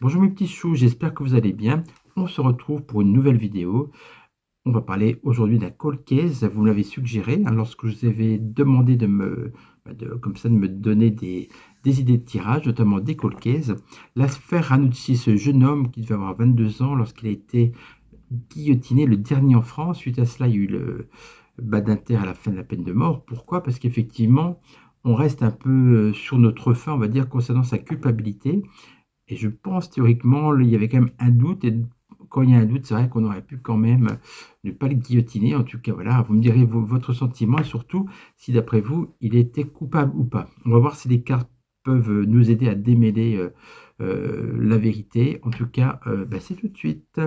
Bonjour mes petits choux, j'espère que vous allez bien. On se retrouve pour une nouvelle vidéo. On va parler aujourd'hui d'un cold case. Vous me l'avez suggéré hein, lorsque je vous avais demandé comme ça, de me donner des idées de tirage, notamment des cold cases. L'affaire Ranucci, ce jeune homme qui devait avoir 22 ans lorsqu'il a été guillotiné, le dernier en France. Suite à cela, il y a eu le Badinter à la fin de la peine de mort. Pourquoi? Parce qu'effectivement, on reste un peu sur notre faim, on va dire, concernant sa culpabilité. Et je pense théoriquement, il y avait quand même un doute et quand il y a un doute, c'est vrai qu'on aurait pu quand même ne pas le guillotiner. En tout cas, voilà, vous me direz votre sentiment et surtout si d'après vous, il était coupable ou pas. On va voir si les cartes peuvent nous aider à démêler la vérité. En tout cas, c'est tout de suite.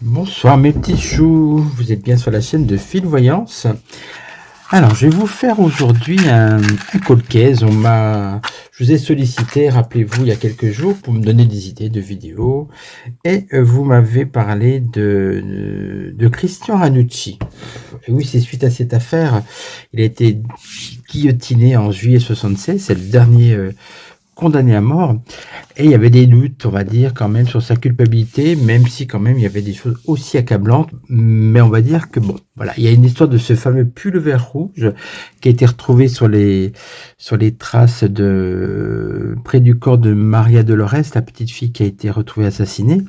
Bonsoir mes petits choux, vous êtes bien sur la chaîne de Fil Voyance. Alors je vais vous faire aujourd'hui un cold case. Je vous ai sollicité, rappelez-vous, il y a quelques jours pour me donner des idées de vidéos et vous m'avez parlé de Christian Ranucci. Et oui, c'est suite à cette affaire, il a été guillotiné en juillet 76, c'est le dernier condamné à mort, et il y avait des doutes, on va dire, quand même, sur sa culpabilité, même si quand même il y avait des choses aussi accablantes, mais on va dire que bon, voilà, il y a une histoire de ce fameux pullover rouge qui a été retrouvé sur les traces près du corps de Maria Dolores, la petite fille qui a été retrouvée assassinée,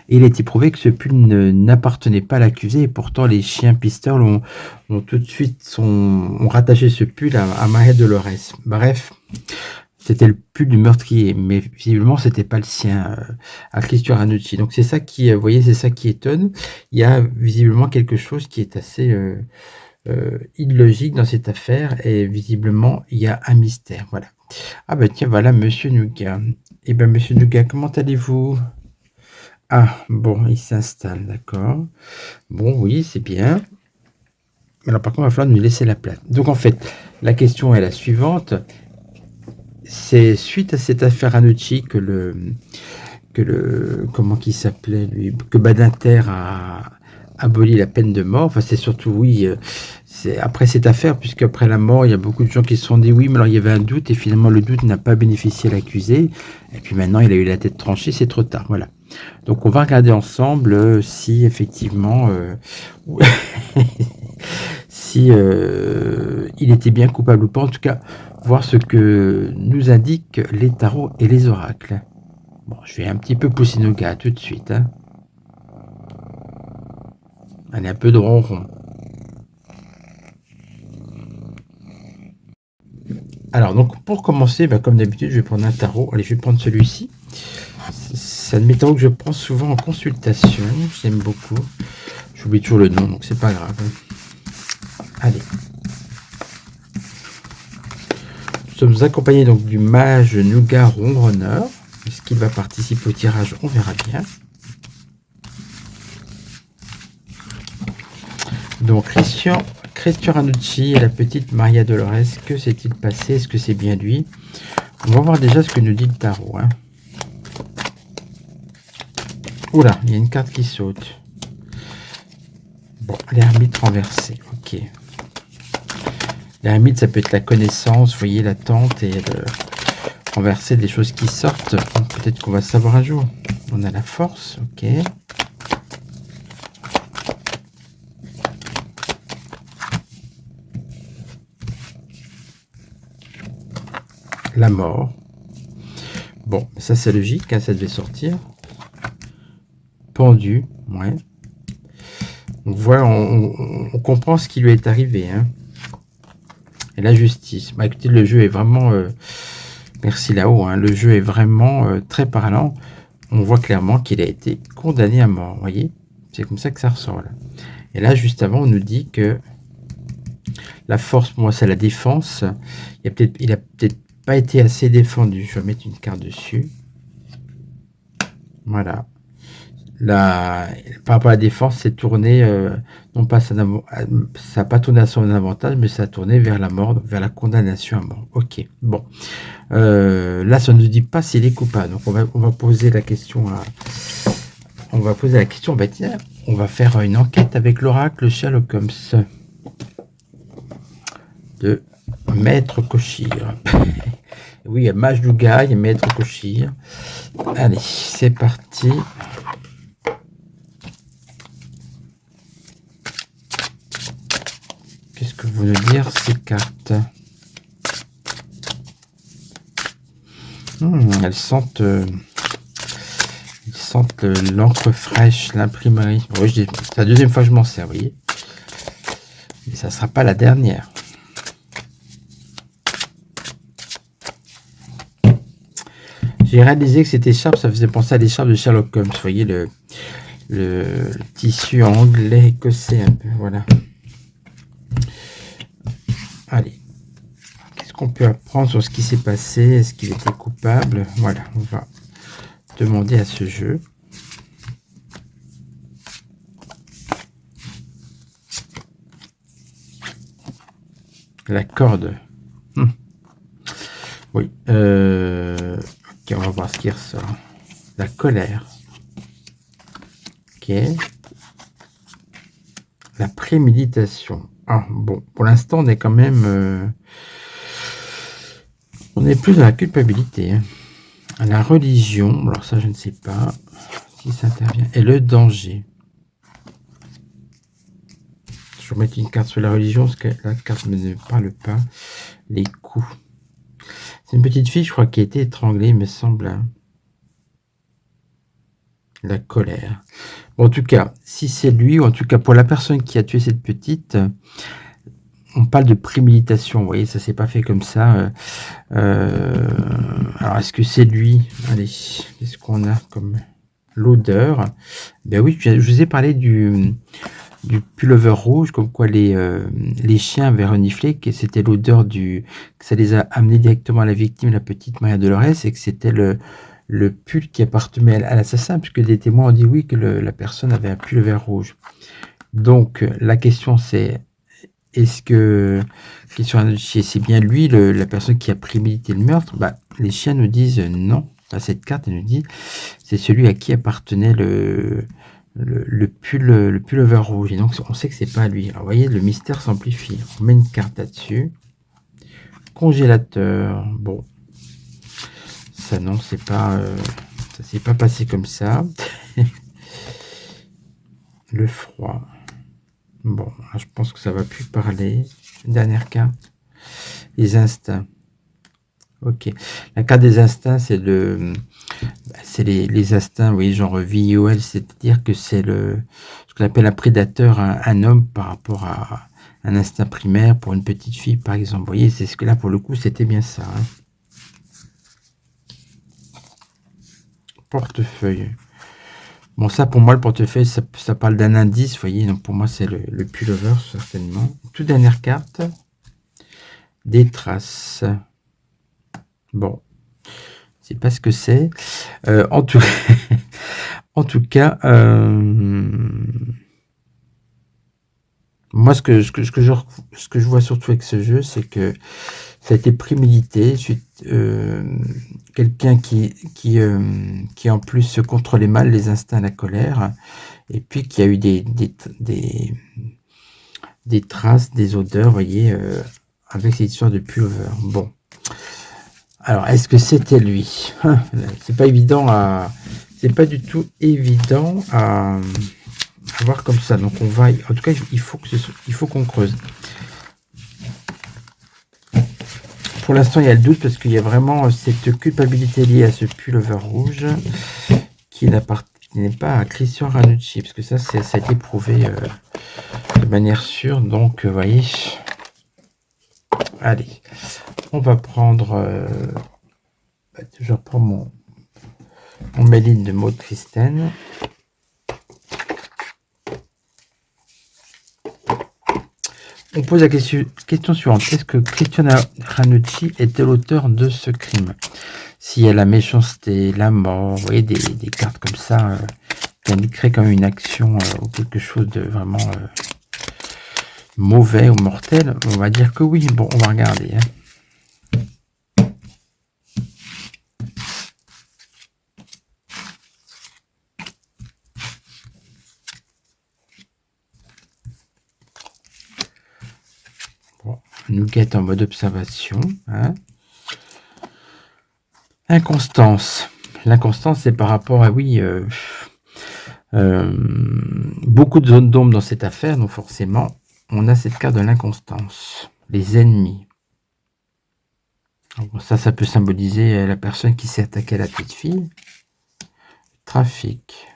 et il a été prouvé que ce pull n'appartenait pas à l'accusé, et pourtant les chiens pisteurs ont tout de suite ont rattaché ce pull à Maria Dolores. Bref, c'était le pull du meurtrier, mais visiblement c'était pas le sien à Christian Ranucci. Donc c'est ça qui, vous voyez, c'est ça qui étonne. Il y a visiblement quelque chose qui est assez illogique dans cette affaire, et visiblement il y a un mystère. Voilà. Ah ben tiens, voilà Monsieur Nougat. Eh ben Monsieur Nougat, comment allez-vous? Ah bon, il s'installe, d'accord. Bon, oui, c'est bien. Mais alors par contre, il va falloir nous laisser la place. Donc en fait, la question est la suivante. C'est suite à cette affaire Ranucci comment qu'il s'appelait lui, que Badinter a aboli la peine de mort. Enfin, c'est surtout, oui, c'est après cette affaire, puisque après la mort, il y a beaucoup de gens qui se sont dit oui, mais alors il y avait un doute, et finalement le doute n'a pas bénéficié à l'accusé, et puis maintenant il a eu la tête tranchée, c'est trop tard, voilà. Donc on va regarder ensemble si effectivement, si il était bien coupable ou pas, en tout cas, voir ce que nous indiquent les tarots et les oracles. Bon, je vais un petit peu pousser nos gars tout de suite. Hein. Allez, un peu de ronron. Alors, donc, pour commencer, comme d'habitude, je vais prendre un tarot. Allez, je vais prendre celui-ci. C'est un de mes tarots que je prends souvent en consultation. J'aime beaucoup. J'oublie toujours le nom, donc c'est pas grave. Allez. Nous sommes accompagnés donc du mage Nougat Ronronneur. Est-ce qu'il va participer au tirage? On verra bien. Donc Christian Ranucci et la petite Maria Dolores, que s'est-il passé? Est-ce que c'est bien lui? On va voir déjà ce que nous dit le tarot. Hein. Oula, il y a une carte qui saute. Bon, l'ermite renversé, ok. L'ermite, ça peut être la connaissance, vous voyez, l'attente et le renverser des choses qui sortent. Peut-être qu'on va savoir un jour. On a la force, ok. La mort. Bon, ça c'est logique, hein, ça devait sortir. Pendu, ouais. On voit, on comprend ce qui lui est arrivé. Hein. Et la justice. Bah, écoutez, le jeu est vraiment... merci là-haut. Hein, le jeu est vraiment très parlant. On voit clairement qu'il a été condamné à mort. Vous voyez? C'est comme ça que ça ressort. Là. Et là, juste avant, on nous dit que La force, pour moi, c'est la défense. Il a peut-être pas été assez défendu. Je vais mettre une carte dessus. Voilà. Par rapport à la défense, c'est tourné, non pas ça n'a pas tourné à son avantage, mais ça a tourné vers la mort, vers la condamnation à mort. Ok, bon. Là, ça ne nous dit pas s'il est coupable. Donc, on va poser la question à... On va poser la question, bah, tiens, on va faire une enquête avec l'oracle Sherlock Holmes de Maître Koshir. Oui, il y a Mage Douga, il y a Maître Koshir. Allez, c'est parti. Qu'est-ce que veulent dire ces cartes? Elles sentent l'encre fraîche, l'imprimerie. Oui, c'est la deuxième fois que je m'en sers, vous voyez. Mais ça ne sera pas la dernière. J'ai réalisé que cette écharpe, ça faisait penser à l'écharpe de Sherlock Holmes. Vous voyez le tissu anglais écossais un peu, voilà. Allez. Qu'est-ce qu'on peut apprendre sur ce qui s'est passé? Est-ce qu'il était coupable? Voilà, on va demander à ce jeu. La corde. Oui. Ok, on va voir ce qui ressort. La colère. Ok. La préméditation. Ah, bon, pour l'instant, on est quand même... on est plus dans la culpabilité. Hein. La religion, alors ça, je ne sais pas si ça intervient. Et le danger. Je vais mettre une carte sur la religion, parce que la carte ne parle pas. Les coups. C'est une petite fille, je crois, qui a été étranglée, il me semble. Hein. La colère. Bon, en tout cas, si c'est lui, ou en tout cas pour la personne qui a tué cette petite, on parle de préméditation. Vous voyez, ça s'est pas fait comme ça. Alors, est-ce que c'est lui? Allez, qu'est-ce qu'on a comme l'odeur? Ben oui, je vous ai parlé du pullover rouge, comme quoi les chiens avaient reniflé, que c'était l'odeur que ça les a amenés directement à la victime, la petite Maria Dolores, et que c'était le pull qui appartenait à l'assassin, puisque des témoins ont dit oui, que la personne avait un pullover rouge. Donc, la question c'est, est-ce que c'est bien lui, la personne qui a prémédité le meurtre? Bah, les chiens nous disent non. À cette carte, elle nous dit c'est celui à qui appartenait le pullover rouge. Et donc, on sait que c'est pas lui. Alors, vous voyez, le mystère s'amplifie. On met une carte là-dessus. Congélateur. Bon. Ça, non, c'est pas... ça s'est pas passé comme ça. Le froid. Bon, là, je pense que ça va plus parler. Une dernière carte. Les instincts. Ok. La carte des instincts, c'est les instincts, vous voyez, genre VOL, c'est-à-dire que c'est ce qu'on appelle un prédateur, un homme par rapport à un instinct primaire pour une petite fille, par exemple. Vous voyez, c'est ce que là, pour le coup, c'était bien ça. Hein. Portefeuille. Bon, ça, pour moi, le portefeuille, ça parle d'un indice, vous voyez, donc pour moi, c'est le pullover, certainement. Toute dernière carte. Des traces. Bon. Je sais pas ce que c'est. En tout cas, moi, ce que je vois surtout avec ce jeu, c'est que ça a été prémédité. Quelqu'un qui en plus se contrôlait mal les instincts, la colère, et puis qui a eu des traces, des odeurs, vous voyez, avec cette histoire de pullover. Bon. Alors, est-ce que c'était lui? C'est pas évident c'est pas du tout évident à voir comme ça. Donc, on va... En tout cas, il faut qu'on creuse. Pour l'instant, il y a le doute parce qu'il y a vraiment cette culpabilité liée à ce pullover rouge qui n'est pas à Christian Ranucci, parce que ça a été prouvé de manière sûre. Donc, vous voyez... Allez, on va prendre... je reprends mon Méline de Maud Christine. on pose la question suivante. Est-ce que Cristiano Ranucci était l'auteur de ce crime? S'il y a la méchanceté, la mort, vous voyez, des cartes comme ça qui indiqueraient quand même une action ou quelque chose de vraiment mauvais ou mortel, on va dire que oui. Bon, on va regarder. Bon, nous guette en mode observation. Inconstance. L'inconstance, c'est par rapport à, oui, beaucoup de zones d'ombre dans cette affaire, donc forcément, on a cette carte de l'inconstance. Les ennemis. Alors ça peut symboliser la personne qui s'est attaquée à la petite fille. Trafic.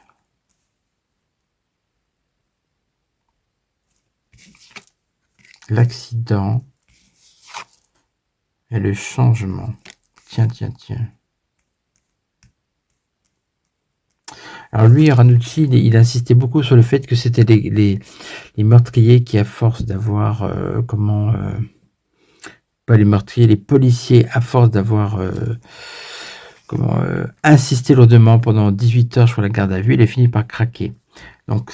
L'accident. Et le changement. Tiens. Alors lui, Ranucci, il insistait beaucoup sur le fait que c'était les meurtriers qui, à force d'avoir, pas les meurtriers, les policiers, à force d'avoir insisté lourdement pendant 18 heures sur la garde à vue, il a fini par craquer. Donc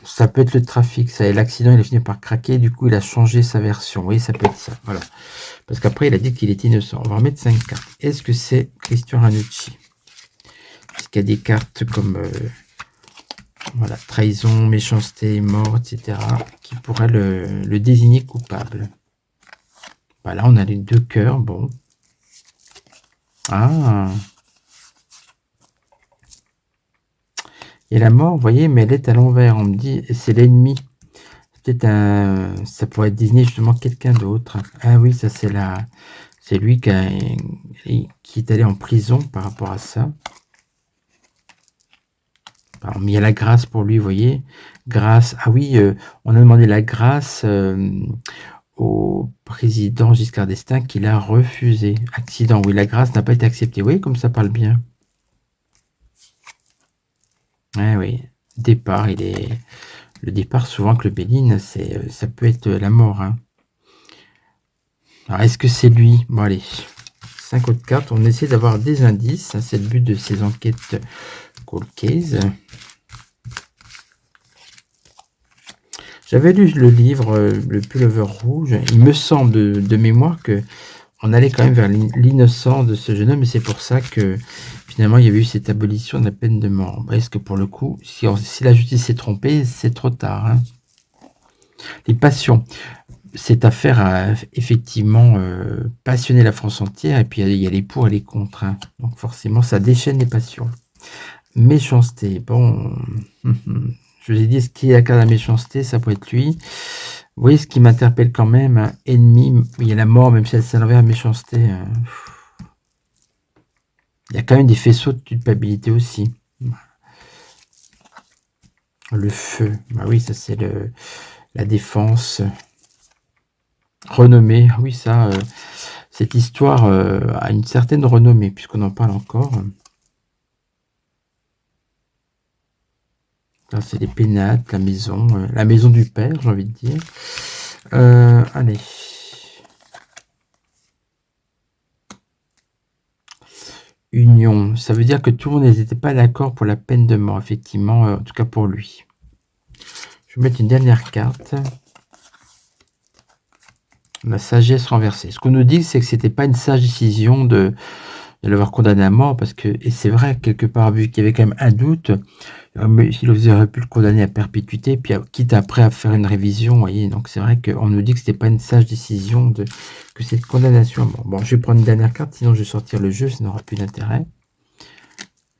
ça peut être le trafic, ça et l'accident, il a fini par craquer, du coup il a changé sa version. Oui, ça peut être ça, voilà. Parce qu'après il a dit qu'il était innocent. On va remettre 5 cartes. Est-ce que c'est Christian Ranucci? Parce qu'il y a des cartes comme voilà, trahison, méchanceté, mort, etc. qui pourraient le désigner coupable. Voilà, on a les 2 cœurs, bon. Ah. Et la mort, vous voyez, mais elle est à l'envers. On me dit, c'est l'ennemi. Peut-être ça pourrait désigner justement quelqu'un d'autre. Ah oui, ça c'est lui qui est allé en prison par rapport à ça. Alors, il y a la grâce pour lui, vous voyez. Grâce, ah oui, on a demandé la grâce au président Giscard d'Estaing qu'il a refusé. Accident, oui, la grâce n'a pas été acceptée. Vous voyez comme ça parle bien. Ah oui, départ, le départ souvent que le Béline, ça peut être la mort. Hein. Alors est-ce que c'est lui? Bon allez, 5 autres cartes, on essaie d'avoir des indices, hein, c'est le but de ces enquêtes cold case. J'avais lu le livre Le Pullover Rouge, il me semble de mémoire que on allait quand même vers l'innocent de ce jeune homme, et c'est pour ça que finalement il y avait eu cette abolition de la peine de mort. Est-ce que pour le coup, si la justice s'est trompée, c'est trop tard. Hein. Les passions. Cette affaire a effectivement passionné la France entière, et puis il y a les pour et les contre. Hein. Donc forcément, ça déchaîne les passions. Méchanceté. Bon, je vous ai dit, ce qui est la carte de la méchanceté, ça peut être lui. Vous voyez ce qui m'interpelle quand même, hein, ennemi, il y a la mort, même si elle s'enlève à la méchanceté. Il y a quand même des faisceaux de culpabilité aussi. Le feu, bah oui, ça c'est la défense. Renommée, oui ça, cette histoire a une certaine renommée, puisqu'on en parle encore. Là c'est les pénates, la maison du père, j'ai envie de dire. Allez. Union, ça veut dire que tout le monde n'était pas d'accord pour la peine de mort, effectivement, en tout cas pour lui. Je vais mettre une dernière carte. La sagesse renversée. Ce qu'on nous dit, c'est que c'était pas une sage décision de l'avoir condamné à mort, parce que, et c'est vrai, quelque part, vu qu'il y avait quand même un doute, il aurait pu le condamner à perpétuité, puis quitte après à faire une révision, vous voyez. Donc c'est vrai qu'on nous dit que c'était pas une sage décision que cette condamnation à mort. Bon, je vais prendre une dernière carte, sinon je vais sortir le jeu, ça n'aura plus d'intérêt.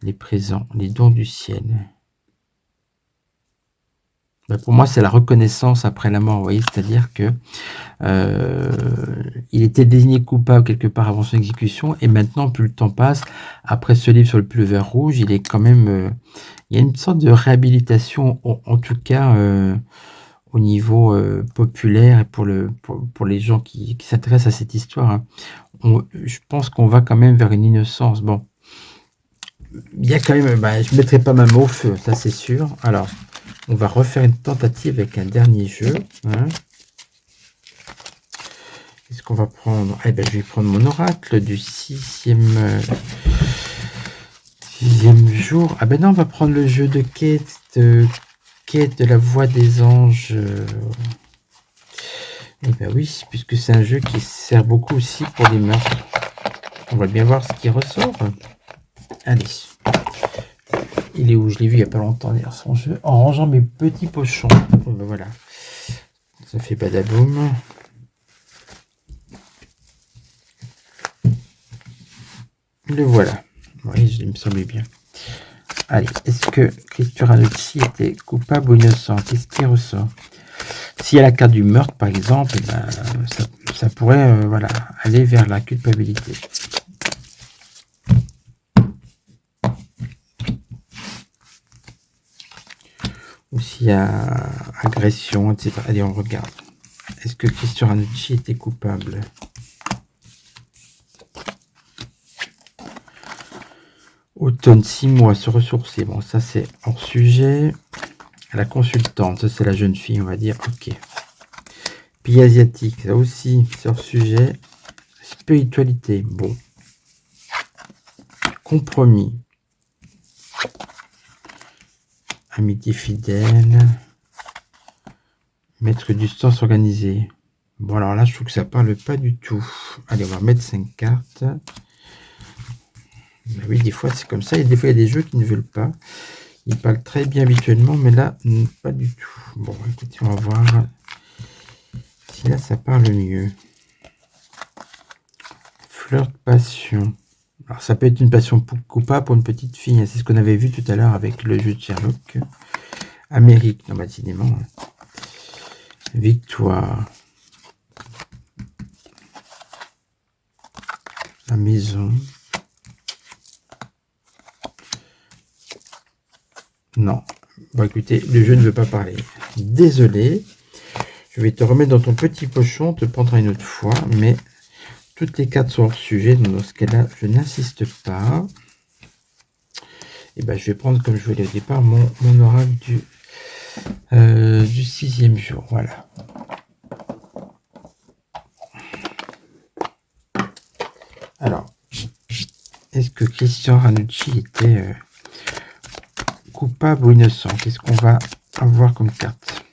Les présents, les dons du ciel. Pour moi, c'est la reconnaissance après la mort, vous voyez, c'est-à-dire que il était désigné coupable quelque part avant son exécution, et maintenant, plus le temps passe, après ce livre sur le pullover rouge, il est quand même, il y a une sorte de réhabilitation, en tout cas au niveau populaire, et pour les gens qui s'intéressent à cette histoire. Hein. Je pense qu'on va quand même vers une innocence. Bon, il y a quand même, je ne mettrai pas ma main au feu, ça c'est sûr. Alors, on va refaire une tentative avec un dernier jeu. Hein. Qu'est-ce qu'on va prendre? Eh ben, je vais prendre mon oracle du sixième jour. Ah ben non, on va prendre le jeu de quête de la voix des anges. Eh ben oui, puisque c'est un jeu qui sert beaucoup aussi pour les meurtres. On va bien voir ce qui ressort. Allez. Il est où? Je l'ai vu il n'y a pas longtemps d'ailleurs son jeu. En rangeant mes petits pochons. Ben voilà. Ça fait badaboum. Le voilà. Oui, il me semblait bien. Allez, est-ce que Christian Ranucci était coupable ou innocent? Qu'est-ce qui ressort? S'il y a la carte du meurtre, par exemple, eh ben, ça pourrait voilà, aller vers la culpabilité. Ou s'il y a agression, etc. Allez, on regarde. Est-ce que Christian Ranucci était coupable? Automne, 6 mois, se ressourcer. Bon, ça c'est hors sujet. La consultante, ça c'est la jeune fille, on va dire. Ok. Pays asiatique, ça aussi, c'est hors sujet. Spiritualité, bon. Compromis. Amitié fidèle. Maître du sens organisé. Bon, alors là, je trouve que ça parle pas du tout. Allez, on va mettre 5 cartes. Ben oui, des fois, c'est comme ça. Et des fois, il y a des jeux qui ne veulent pas. Ils parlent très bien habituellement, mais là, pas du tout. Bon, écoutez, on va voir si là, ça parle mieux. Flirt, passion. Alors, ça peut être une passion coupable pour une petite fille. Hein. C'est ce qu'on avait vu tout à l'heure avec le jeu de Sherlock. Amérique, non, bah, décidément. Victoire. La maison. Non. Bon, écoutez, le jeu ne veut pas parler. Désolé. Je vais te remettre dans ton petit pochon, te prendra une autre fois, mais toutes les cartes sont hors sujet, donc dans ce cas-là, je n'insiste pas. Et ben, je vais prendre, comme je voulais au départ, mon oracle du 6e jour. Voilà. Alors, est-ce que Christian Ranucci était coupable ou innocent? Qu'est-ce qu'on va avoir comme carte?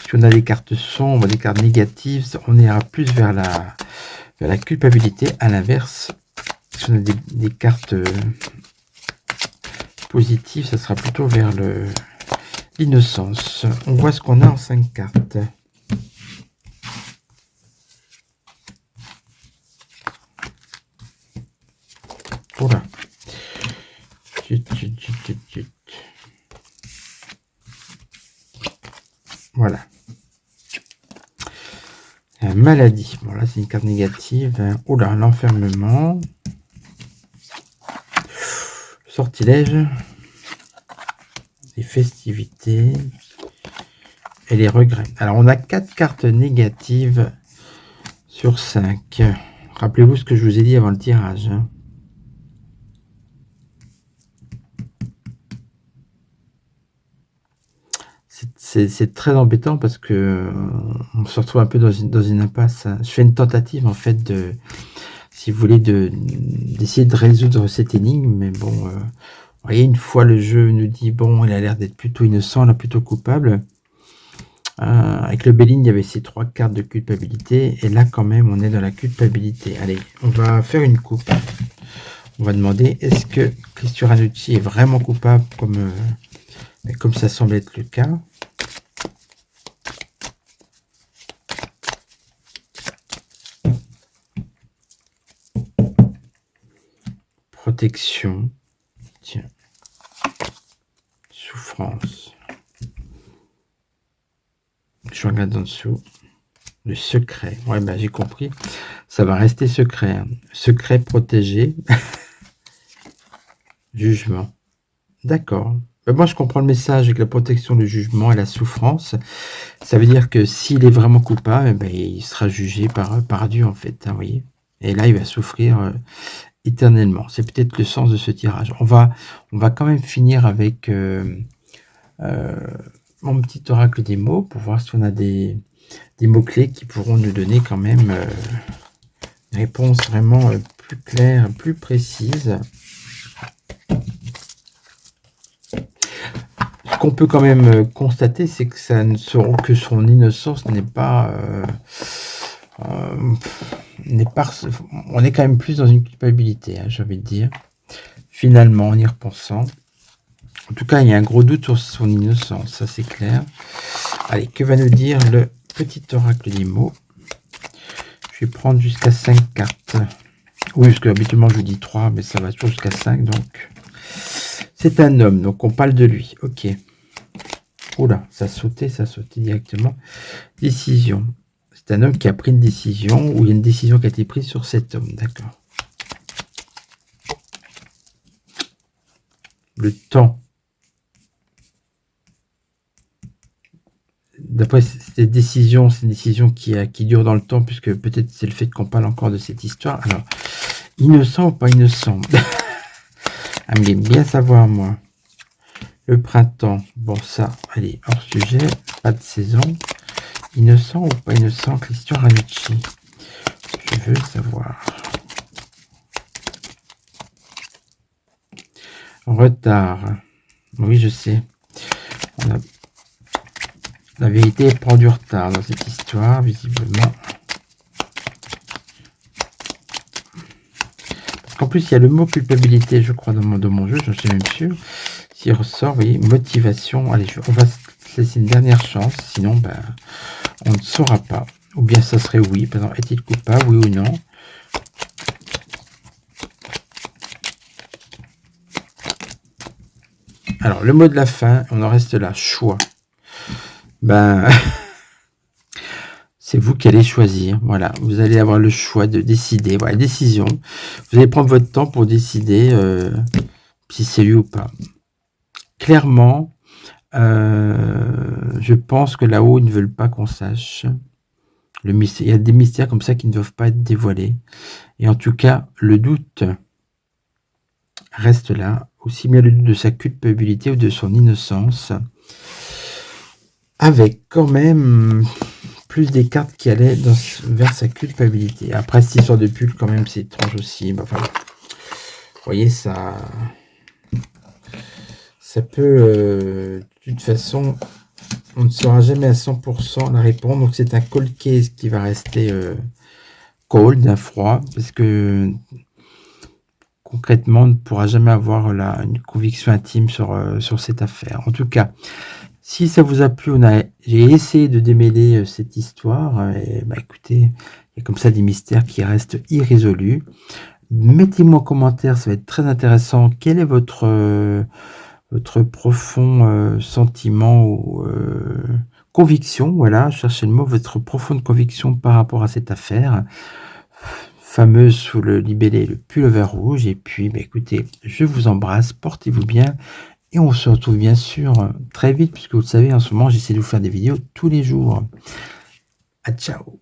Si on a des cartes sombres, des cartes négatives, on ira plus vers la culpabilité. À l'inverse, si on a des cartes positives, ça sera plutôt vers l'innocence. On voit ce qu'on a en 5 cartes. Voilà. Voilà. Maladie. Bon, là, c'est une carte négative. Oh là, l'enfermement. Sortilège. Les festivités. Et les regrets. Alors, on a 4 cartes négatives sur 5. Rappelez-vous ce que je vous ai dit avant le tirage. C'est très embêtant parce que on se retrouve un peu dans une impasse. Je fais une tentative en fait si vous voulez, d'essayer de résoudre cette énigme, mais bon, vous voyez, une fois le jeu nous dit bon, il a l'air d'être plutôt innocent, là plutôt coupable. Avec le Béline, il y avait ces 3 cartes de culpabilité, et là quand même, on est dans la culpabilité. Allez, on va faire une coupe. On va demander est-ce que Christian Ranucci est vraiment coupable comme ça semble être le cas. Protection. Tiens. Souffrance. Je regarde en dessous. Le secret. Ouais, ben j'ai compris. Ça va rester secret. Hein. Secret protégé. Jugement. D'accord. Moi, je comprends le message avec la protection, le jugement et la souffrance. Ça veut dire que s'il est vraiment coupable, eh ben, il sera jugé par Dieu, en fait. Hein, vous voyez. Et là, il va souffrir éternellement. C'est peut-être le sens de ce tirage. On va quand même finir avec mon petit oracle des mots pour voir si on a des des mots-clés qui pourront nous donner quand même une réponse vraiment plus claire, plus précise. Ce qu'on peut quand même constater, c'est que ça ne seront que son innocence n'est pas... on est quand même plus dans une culpabilité, hein, j'ai envie de dire. Finalement, en y repensant. En tout cas, il y a un gros doute sur son innocence, ça c'est clair. Allez, que va nous dire le petit oracle des mots? Je vais prendre jusqu'à 5 cartes. Oui, parce que habituellement je vous dis 3, mais ça va toujours jusqu'à 5, donc... C'est un homme, donc on parle de lui. Ok. Oula, ça a sauté directement. Décision. C'est un homme qui a pris une décision, ou il y a une décision qui a été prise sur cet homme, d'accord. Le temps. D'après cette décision, c'est une décision qui dure dans le temps, puisque peut-être c'est le fait qu'on parle encore de cette histoire. Alors, innocent ou pas innocent? Ah, mais bien savoir, moi. Le printemps, bon ça, allez, hors sujet, pas de saison. Innocent ou pas innocent, Christian Ranucci? Je veux savoir. Retard. Oui, je sais. La vérité prend du retard dans cette histoire, visiblement. Parce qu'en plus, il y a le mot culpabilité, je crois, dans mon jeu, je suis même sûr. S'il ressort, vous voyez, motivation. Allez, on va se laisser une dernière chance, sinon, ben, on ne saura pas. Ou bien ça serait oui. Par exemple, est-il coupable, oui ou non? Alors, le mot de la fin, on en reste là, choix. Ben, c'est vous qui allez choisir. Voilà, vous allez avoir le choix de décider. Voilà, décision. Vous allez prendre votre temps pour décider si c'est lui ou pas. Clairement, je pense que là-haut, ils ne veulent pas qu'on sache. Le mystère, il y a des mystères comme ça qui ne doivent pas être dévoilés. Et en tout cas, le doute reste là, aussi bien le doute de sa culpabilité ou de son innocence, avec quand même plus des cartes qui allaient vers sa culpabilité. Après, cette histoire de pull, quand même, c'est étrange aussi. Enfin, vous voyez, ça peut... de toute façon, on ne saura jamais à 100% la réponse. Donc, c'est un cold case qui va rester cold, un froid, parce que concrètement, on ne pourra jamais avoir une conviction intime sur cette affaire. En tout cas, si ça vous a plu, j'ai essayé de démêler cette histoire. Et bah, écoutez, il y a comme ça des mystères qui restent irrésolus. Mettez-moi en commentaire, ça va être très intéressant. Quel est votre profond sentiment ou conviction? Voilà, cherchez le mot, votre profonde conviction par rapport à cette affaire fameuse sous le libellé le pullover rouge. Et puis, bah, écoutez, je vous embrasse, portez-vous bien. Et on se retrouve bien sûr très vite, puisque vous le savez, en ce moment, j'essaie de vous faire des vidéos tous les jours. À ciao!